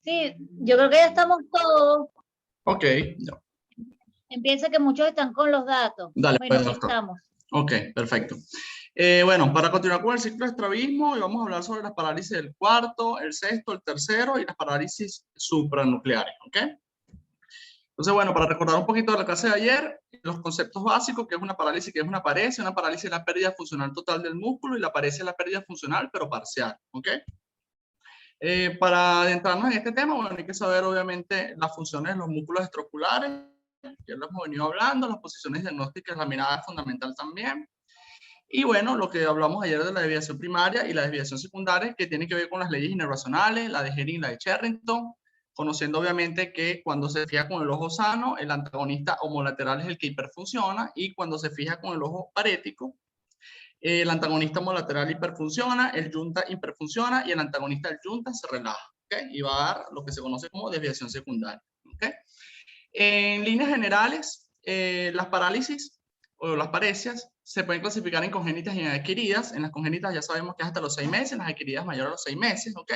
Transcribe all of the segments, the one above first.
Sí, yo creo que ya estamos todos. Ok, ya. Empieza que muchos están con los datos. Dale, Bueno, pues, aquí doctor. estamos. Ok, perfecto. Bueno, para continuar con el ciclo de estrabismo, vamos a hablar sobre las parálisis del cuarto, el sexto, el tercero y las parálisis supranucleares, ¿ok? Entonces, bueno, para recordar un poquito de la clase de ayer, los conceptos básicos, que es una parálisis, que es una parálisis es la pérdida funcional total del músculo y la paresia es la pérdida funcional, pero parcial, ¿ok? Para adentrarnos en este tema, bueno, hay que saber obviamente las funciones de los músculos extraoculares, ya lo hemos venido hablando, las posiciones diagnósticas, la mirada es fundamental también. Y bueno, lo que hablamos ayer de la desviación primaria y la desviación secundaria, que tiene que ver con las leyes inervacionales, la de Hering y la de Sherrington, conociendo obviamente que cuando se fija con el ojo sano, el antagonista homolateral es el que hiperfunciona, y cuando se fija con el ojo parético, el antagonista homolateral hiperfunciona, el yunta hiperfunciona y el antagonista del yunta se relaja, ¿okay? Y va a dar lo que se conoce como desviación secundaria, ¿okay? En líneas generales, las parálisis o las paresias se pueden clasificar en congénitas y en adquiridas. En las congénitas ya sabemos que es hasta los 6 meses, en las adquiridas mayor a los 6 meses, ¿ok?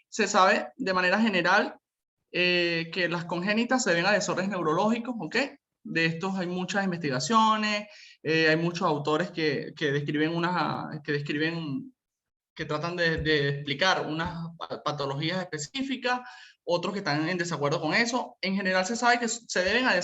Se sabe de manera general que las congénitas se deben a desórdenes neurológicos, ¿ok? De estos hay muchas investigaciones, hay muchos autores que que tratan de explicar unas patologías específicas, otros que están en desacuerdo con eso. En general se sabe que se deben a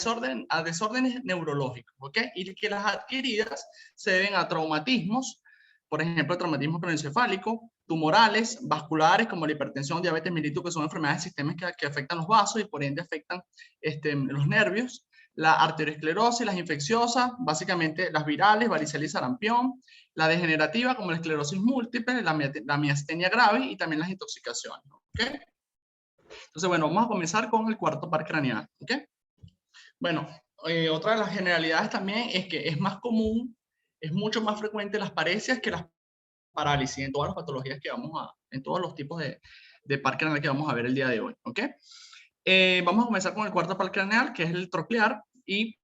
desórdenes neurológicos, ¿ok? Y que las adquiridas se deben a traumatismos, por ejemplo, traumatismo craneoencefálico, tumorales, vasculares como la hipertensión, diabetes mellitus, que son enfermedades sistémicas que afectan los vasos y por ende afectan los nervios. La arteriosclerosis, las infecciosas, básicamente las virales, varicela y sarampión, la degenerativa como la esclerosis múltiple, la miastenia grave y también las intoxicaciones, ¿ok? Entonces, bueno, vamos a comenzar con el cuarto par craneal, ¿ok? Bueno, otra de las generalidades también es que es más común, es mucho más frecuente las paresias que las parálisis en todas las patologías que en todos los tipos de par craneal que vamos a ver el día de hoy, ¿ok? Vamos a comenzar con el cuarto par craneal, que es el troclear, y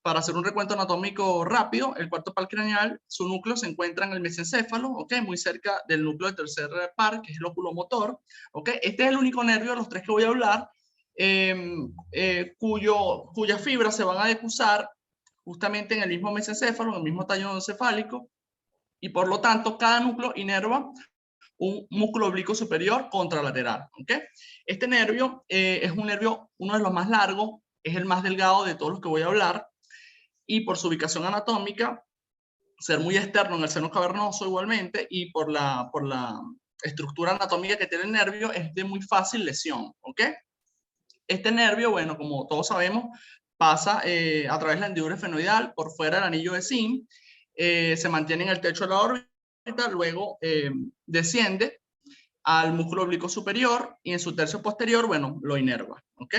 para hacer un recuento anatómico rápido, el cuarto par craneal, su núcleo se encuentra en el mesencéfalo, ¿ok? Muy cerca del núcleo del tercer par, que es el oculomotor, ¿ok? Este es el único nervio de los tres que voy a hablar, cuyas fibras se van a decusar justamente en el mismo mesencéfalo, en el mismo tallo encefálico, y por lo tanto cada núcleo inerva un músculo oblicuo superior contralateral, ¿ok? Este nervio es un nervio, uno de los más largos, es el más delgado de todos los que voy a hablar, y por su ubicación anatómica, ser muy externo en el seno cavernoso igualmente, y por la estructura anatómica que tiene el nervio, es de muy fácil lesión, ¿ok? Este nervio, bueno, como todos sabemos, pasa a través de la hendidura esfenoidal, por fuera del anillo de Sim, se mantiene en el techo de la órbita, luego desciende al músculo oblicuo superior y en su tercio posterior, bueno, lo inerva, ¿ok?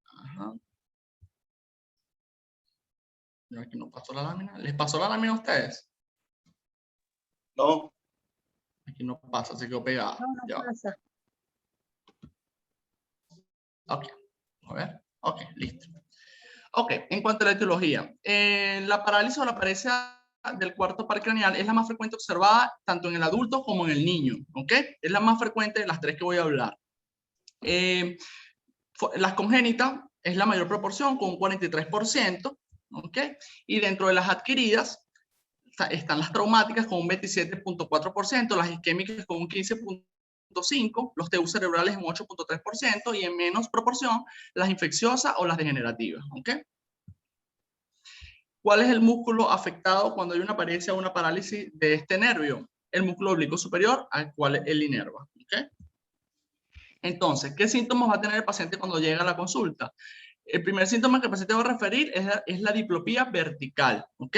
Ajá. Aquí no pasó la lámina. ¿Les pasó la lámina a ustedes? No. Aquí no pasa, se quedó pegada. No, no Ya. pasa. Ok, a ver. Ok, listo. Ok, en cuanto a la etiología, la parálisis o la paresia del cuarto par craneal es la más frecuente observada tanto en el adulto como en el niño, ¿ok? Es la más frecuente de las tres que voy a hablar. Las congénitas es la mayor proporción, con un 43%, ¿ok? Y dentro de las adquiridas están las traumáticas con un 27.4%, las isquémicas con un 15.5%, los TU cerebrales en un 8.3% y en menos proporción las infecciosas o las degenerativas, ¿ok? ¿Cuál es el músculo afectado cuando hay una paresia o una parálisis de este nervio? El músculo oblicuo superior, al cual él inerva, ¿ok? Entonces, ¿qué síntomas va a tener el paciente cuando llega a la consulta? El primer síntoma que el paciente va a referir es la diplopía vertical, ¿ok?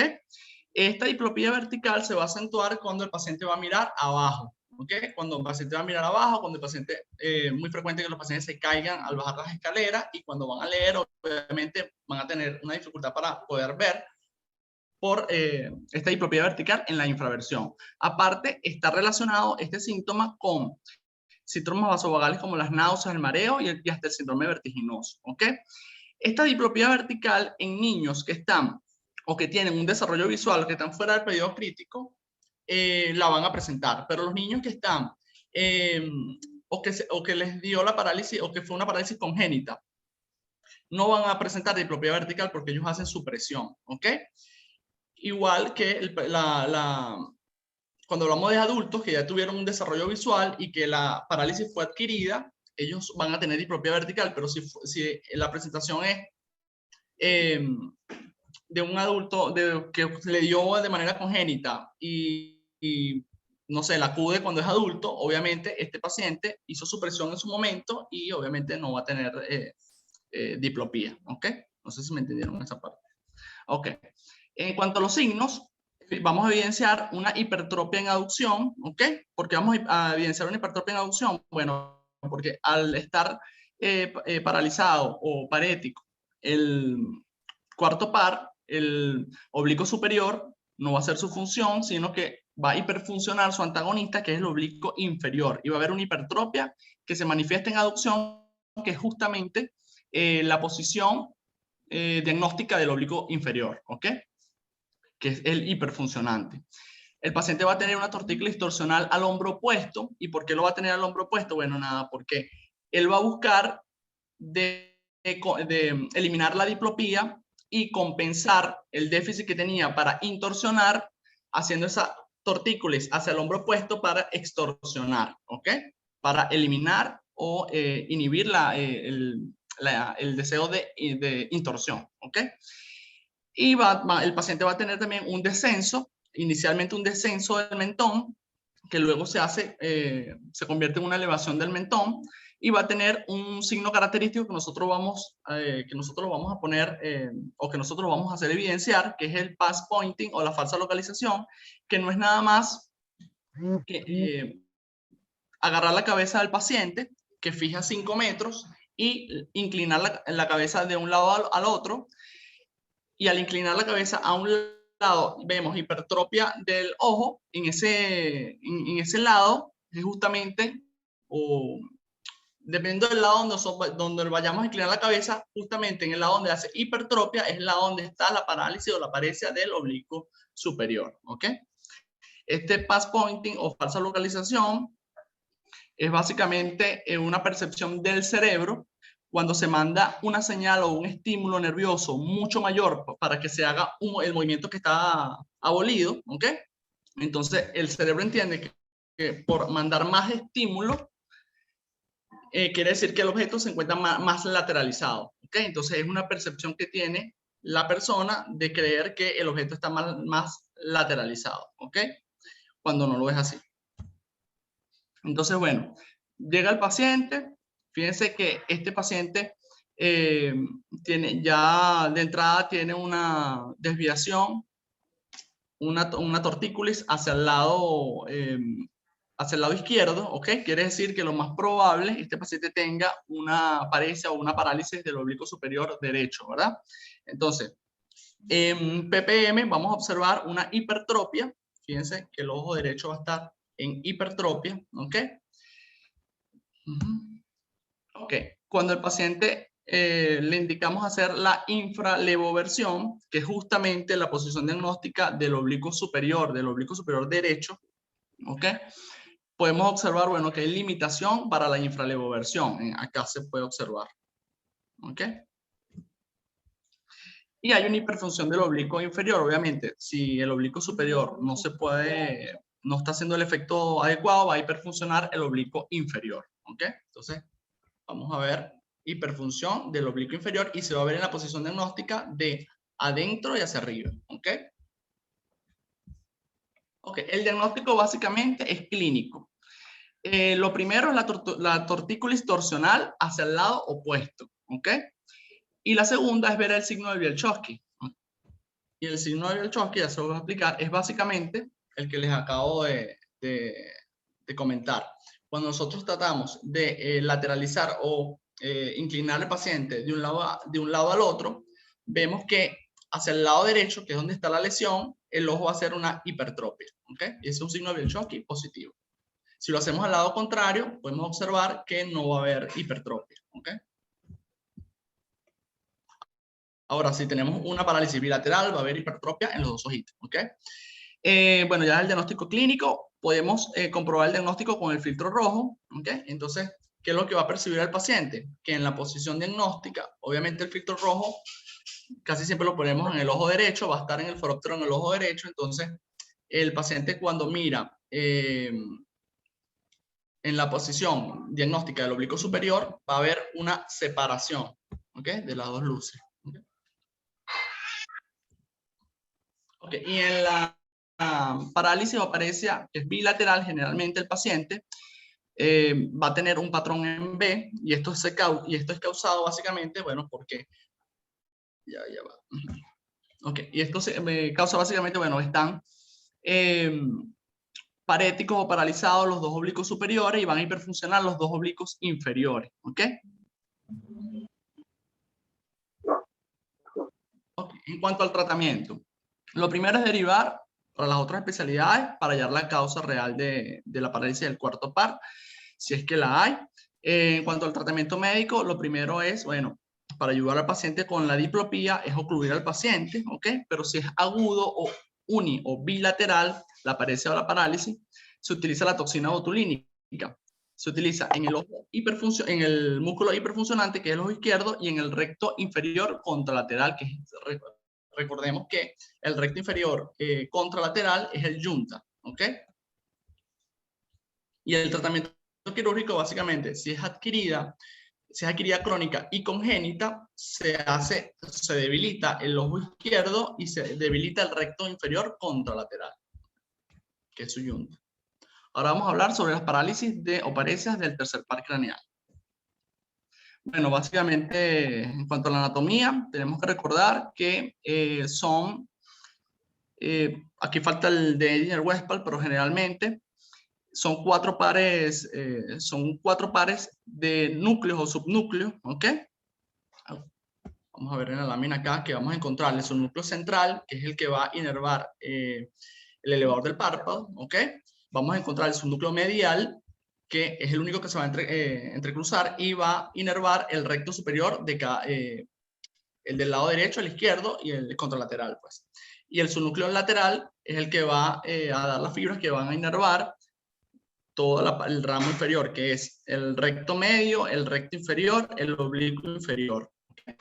Esta diplopía vertical se va a acentuar cuando el paciente va a mirar abajo, ¿ok? Cuando el paciente va a mirar abajo, cuando el paciente, muy frecuente que los pacientes se caigan al bajar las escaleras y cuando van a leer, obviamente van a tener una dificultad para poder ver por esta diplopía vertical en la infraversión. Aparte, está relacionado este síntoma con síntomas vasovagales como las náuseas, el mareo y hasta el síndrome vertiginoso, ¿ok? Esta diplopía vertical en niños que están o que tienen un desarrollo visual, que están fuera del periodo crítico, la van a presentar, pero los niños que están o que les dio la parálisis o que fue una parálisis congénita, no van a presentar diplopía vertical porque ellos hacen supresión, ¿ok? Igual que cuando hablamos de adultos que ya tuvieron un desarrollo visual y que la parálisis fue adquirida, ellos van a tener diplopía vertical, pero si la presentación es de un adulto que le dio de manera congénita y no sé, la acude cuando es adulto, obviamente este paciente hizo supresión en su momento y obviamente no va a tener diplopía, ¿ok? No sé si me entendieron esa parte. Ok. En cuanto a los signos, vamos a evidenciar una hipertropia en aducción, ¿ok? ¿Por qué vamos a evidenciar una hipertropia en aducción? Bueno, porque al estar paralizado o parético el cuarto par, el oblicuo superior no va a hacer su función, sino que va a hiperfuncionar su antagonista, que es el oblicuo inferior, y va a haber una hipertropia que se manifiesta en aducción, que es justamente la posición diagnóstica del oblicuo inferior, ¿ok? Que es el hiperfuncionante. El paciente va a tener una tortícolis distorsional al hombro opuesto. ¿Y por qué lo va a tener al hombro opuesto? Bueno, nada, porque él va a buscar de eliminar la diplopía y compensar el déficit que tenía para intorsionar, haciendo esa tortícolis hacia el hombro opuesto para extorsionar, ¿ok? Para eliminar o inhibir el deseo de intorsión, ¿ok? Y el paciente va a tener también un descenso, inicialmente un descenso del mentón, que luego se convierte en una elevación del mentón, y va a tener un signo característico que nosotros vamos a poner, o que nosotros vamos a hacer evidenciar, que es el pass pointing o la falsa localización, que no es nada más que agarrar la cabeza del paciente, que fija 5 metros, y inclinar la cabeza de un lado al otro, y al inclinar la cabeza a un lado vemos hipertropia del ojo en ese lado, es justamente, o dependiendo del lado donde vayamos a inclinar la cabeza, justamente en el lado donde hace hipertropia es el lado donde está la parálisis o la paresia del oblicuo superior, ¿ok? Este pass pointing o falsa localización es básicamente una percepción del cerebro cuando se manda una señal o un estímulo nervioso mucho mayor para que se haga el movimiento que está abolido, ¿ok? Entonces el cerebro entiende que por mandar más estímulo quiere decir que el objeto se encuentra más lateralizado, ¿ok? Entonces es una percepción que tiene la persona de creer que el objeto está más lateralizado, ¿ok? Cuando no lo es así. Entonces, bueno, llega el paciente. Fíjense que este paciente tiene ya de entrada tiene una desviación, una tortícolis hacia el lado izquierdo, ¿ok? Quiere decir que lo más probable es que este paciente tenga una paresia o una parálisis del oblicuo superior derecho, ¿verdad? Entonces, en PPM vamos a observar una hipertropia. Fíjense que el ojo derecho va a estar en hipertropia, ¿ok? Ok, cuando el paciente le indicamos hacer la infralevoversión, que es justamente la posición diagnóstica del oblicuo superior derecho, ¿ok? Podemos observar, bueno, que hay limitación para la infralevoversión. Acá se puede observar, ¿ok? Y hay una hiperfunción del oblicuo inferior, obviamente. Si el oblicuo superior no está haciendo el efecto adecuado, va a hiperfuncionar el oblicuo inferior, ¿ok? Entonces, vamos a ver hiperfunción del oblicuo inferior y se va a ver en la posición diagnóstica de adentro y hacia arriba, ¿ok? Ok, el diagnóstico básicamente es clínico. Lo primero es la tortícolis torsional hacia el lado opuesto, ¿ok? Y la segunda es ver el signo de Bielchowski. Y el signo de Bielchowski, ya se lo voy a explicar, es básicamente el que les acabo de comentar. Cuando nosotros tratamos de lateralizar o inclinar al paciente de un lado al otro, vemos que hacia el lado derecho, que es donde está la lesión, el ojo va a hacer una hipertropia, ¿ok? Y ese es un signo de Bielchowski positivo. Si lo hacemos al lado contrario, podemos observar que no va a haber hipertropia, ¿ok? Ahora, si tenemos una parálisis bilateral, va a haber hipertropia en los dos ojitos, ¿ok? Bueno, ya el diagnóstico clínico, podemos comprobar el diagnóstico con el filtro rojo, ¿ok? Entonces, ¿qué es lo que va a percibir el paciente? Que en la posición diagnóstica, obviamente el filtro rojo casi siempre lo ponemos en el ojo derecho, va a estar en el foróptero en el ojo derecho, entonces el paciente cuando mira en la posición diagnóstica del oblicuo superior va a haber una separación, ¿ok? De las dos luces. ¿Okay? Okay. Y en la parálisis o apariencia, que es bilateral, generalmente el paciente va a tener un patrón en B, y esto es causado básicamente, bueno, porque ya va. Ok, y esto se causa básicamente, bueno, están paréticos o paralizados los dos oblicuos superiores y van a hiperfuncionar los dos oblicuos inferiores, ¿ok? Okay. En cuanto al tratamiento, lo primero es derivar para las otras especialidades para hallar la causa real de la parálisis del cuarto par, si es que la hay. En cuanto al tratamiento médico, lo primero es, bueno, para ayudar al paciente con la diplopía es ocluir al paciente, ¿ok? Pero si es agudo o uni o bilateral, la apariencia o la parálisis, se utiliza la toxina botulínica. Se utiliza en el ojo en el músculo hiperfuncionante, que es el ojo izquierdo, y en el recto inferior contralateral, que es, recordemos que el recto inferior contralateral es el junta, ¿ok? Y el tratamiento quirúrgico, básicamente, si es adquirida crónica y congénita, se debilita el ojo izquierdo y se debilita el recto inferior contralateral, que es su yunta. Ahora vamos a hablar sobre las parálisis o parecias del tercer par craneal. Bueno, básicamente, en cuanto a la anatomía, tenemos que recordar que aquí falta el de Ediner-Westphal, pero generalmente son cuatro pares de núcleos o subnúcleos, ¿ok? Vamos a ver en la lámina acá que vamos a encontrar el subnúcleo central, que es el que va a inervar el elevador del párpado, ¿ok? Vamos a encontrar el subnúcleo medial, que es el único que se va a entrecruzar y va a inervar el recto superior el del lado derecho, el izquierdo y el contralateral, pues. Y el subnúcleo lateral es el que va a dar las fibras que van a inervar todo el ramo inferior, que es el recto medio, el recto inferior, el oblicuo inferior. ¿Okay?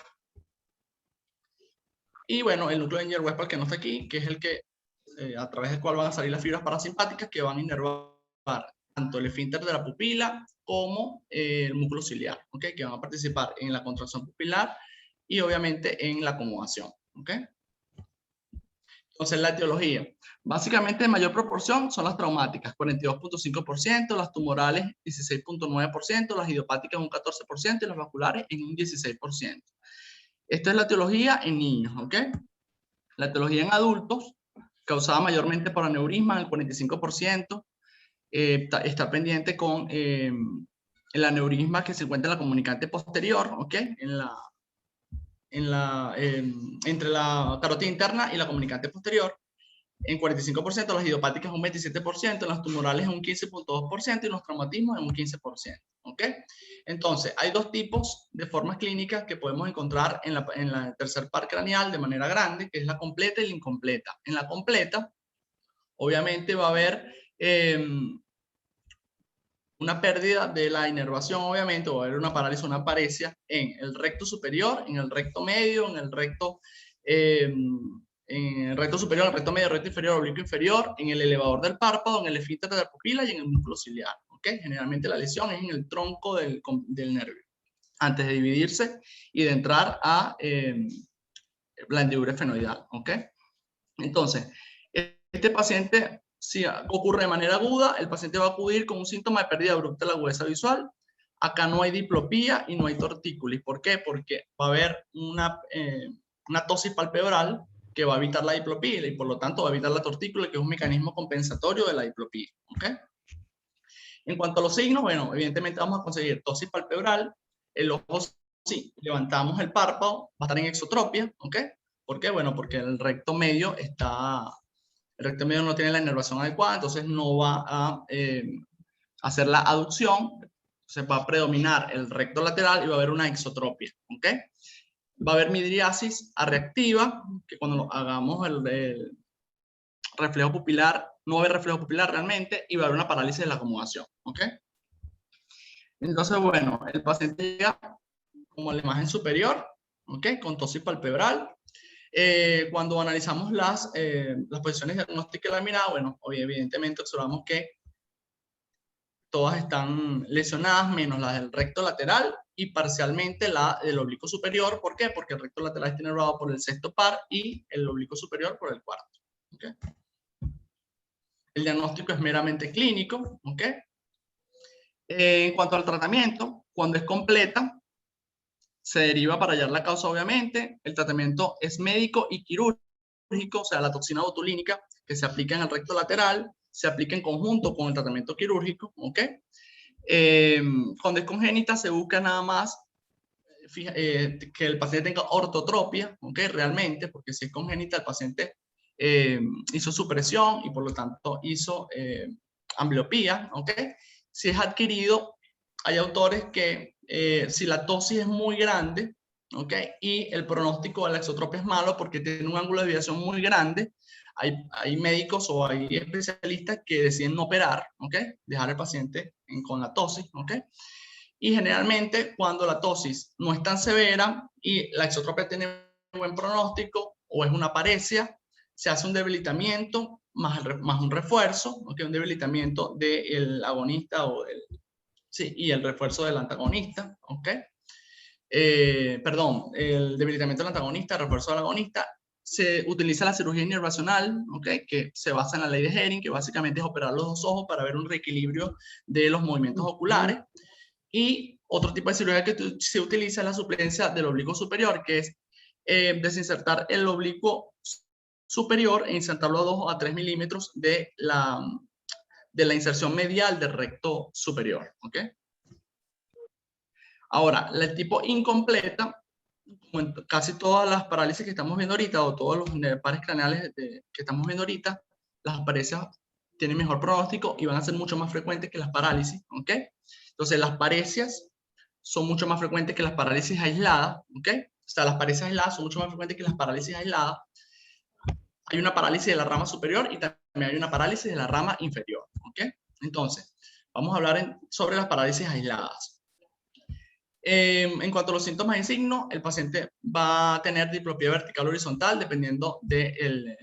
Y bueno, el núcleo de Ediner-Westphal, que no está aquí, que es el que, a través del cual van a salir las fibras parasimpáticas que van a inervar tanto el esfínter de la pupila como el músculo ciliar, ¿okay? Que van a participar en la contracción pupilar y obviamente en la acomodación. ¿Okay? Entonces, la etiología. Básicamente, en mayor proporción son las traumáticas, 42.5%, las tumorales, 16.9%, las idiopáticas, un 14%, y las vasculares, en un 16%. Esta es la etiología en niños, ¿ok? La etiología en adultos, causada mayormente por aneurisma, el 45%. Está pendiente con el aneurisma que se encuentra en la comunicante posterior, ¿ok? Entre la carótida interna y la comunicante posterior. En 45%, las idiopáticas un 27%, las tumorales un 15.2% y los traumatismos en un 15%. ¿Ok? Entonces, hay dos tipos de formas clínicas que podemos encontrar en la tercer par craneal de manera grande, que es la completa y la incompleta. En la completa, obviamente va a haber una pérdida de la inervación, obviamente, va a haber una parálisis, una paresia en el recto superior, en el recto medio, en el recto superior, en el recto medio, recto inferior, oblicuo inferior, en el elevador del párpado, en el esfínter de la pupila y en el músculo ciliar. ¿Okay? Generalmente la lesión es en el tronco del nervio, antes de dividirse y de entrar a la hendidura esfenoidal. ¿Okay? Entonces, este paciente, si ocurre de manera aguda, el paciente va a acudir con un síntoma de pérdida abrupta de la agudeza visual. Acá no hay diplopía y no hay tortícolis. ¿Por qué? Porque va a haber una tosis palpebral que va a evitar la diplopía y por lo tanto va a evitar la tortícolis, que es un mecanismo compensatorio de la diplopía. ¿Okay? En cuanto a los signos, bueno, evidentemente vamos a conseguir tosis palpebral, el ojo, sí, levantamos el párpado, va a estar en exotropia, ¿ok? ¿Por qué? Bueno, porque el recto medio no tiene la inervación adecuada, entonces no va a hacer la aducción, se va a predominar el recto lateral y va a haber una exotropia, ¿ok? Va a haber midriasis arreactiva, que cuando hagamos reflejo pupilar, no va a haber reflejo pupilar realmente y va a haber una parálisis de la acomodación, ¿ok? Entonces, bueno, el paciente llega como la imagen superior, ¿ok? Con tosis palpebral. Cuando analizamos las posiciones diagnósticas de la mirada, bueno, evidentemente observamos que todas están lesionadas, menos la del recto lateral y parcialmente la del oblicuo superior. ¿Por qué? Porque el recto lateral está inervado por el sexto par y el oblicuo superior por el cuarto. ¿Okay? El diagnóstico es meramente clínico. ¿Okay? En cuanto al tratamiento, cuando es completa, se deriva para hallar la causa, obviamente. El tratamiento es médico y quirúrgico, o sea, la toxina botulínica que se aplica en el recto lateral, se aplica en conjunto con el tratamiento quirúrgico, ¿ok? Cuando es congénita se busca nada más que el paciente tenga ortotropia, ¿ok? Realmente, porque si es congénita el paciente hizo supresión y por lo tanto hizo ambliopía, ¿ok? Si es adquirido, hay autores que si la tosis es muy grande, ¿ok? Y el pronóstico de la exotropia es malo porque tiene un ángulo de desviación muy grande, hay médicos o hay especialistas que deciden no operar, ¿ok? Dejar al paciente con la tosis, ¿ok? Y generalmente cuando la tosis no es tan severa y la exotropia tiene buen pronóstico o es una paresia, se hace un debilitamiento más un refuerzo, ¿okay? Un debilitamiento del agonista y el refuerzo del antagonista, ¿ok? Perdón, el debilitamiento del antagonista, el refuerzo del agonista. Se utiliza la cirugía inervacional, ¿okay? Que se basa en la ley de Hering, que básicamente es operar los dos ojos para ver un reequilibrio de los movimientos oculares. Y otro tipo de cirugía que se utiliza es la suplencia del oblicuo superior, que es desinsertar el oblicuo superior e insertarlo a 2 a 3 milímetros de la inserción medial del recto superior. ¿Ok? Ahora, el tipo incompleta, como casi todas las parálisis que estamos viendo ahorita, o todos los pares craneales que estamos viendo ahorita, las parecias tienen mejor pronóstico y van a ser mucho más frecuentes que las parálisis. ¿Ok? Entonces, las parecias son mucho más frecuentes que las parálisis aisladas, ¿ok? O sea, las parálisis aisladas son mucho más frecuentes que las parálisis aisladas. Hay una parálisis de la rama superior y también hay una parálisis de la rama inferior, ¿ok? Entonces, vamos a hablar sobre las parálisis aisladas. En cuanto a los síntomas y signos, el paciente va a tener diplopía vertical horizontal dependiendo del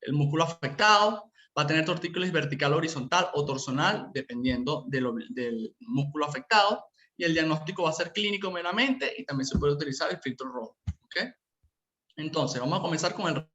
músculo afectado, va a tener tortícolis vertical horizontal o torsonal dependiendo del músculo afectado, y el diagnóstico va a ser clínico meramente y también se puede utilizar el filtro rojo. ¿Okay? Entonces, vamos a comenzar con el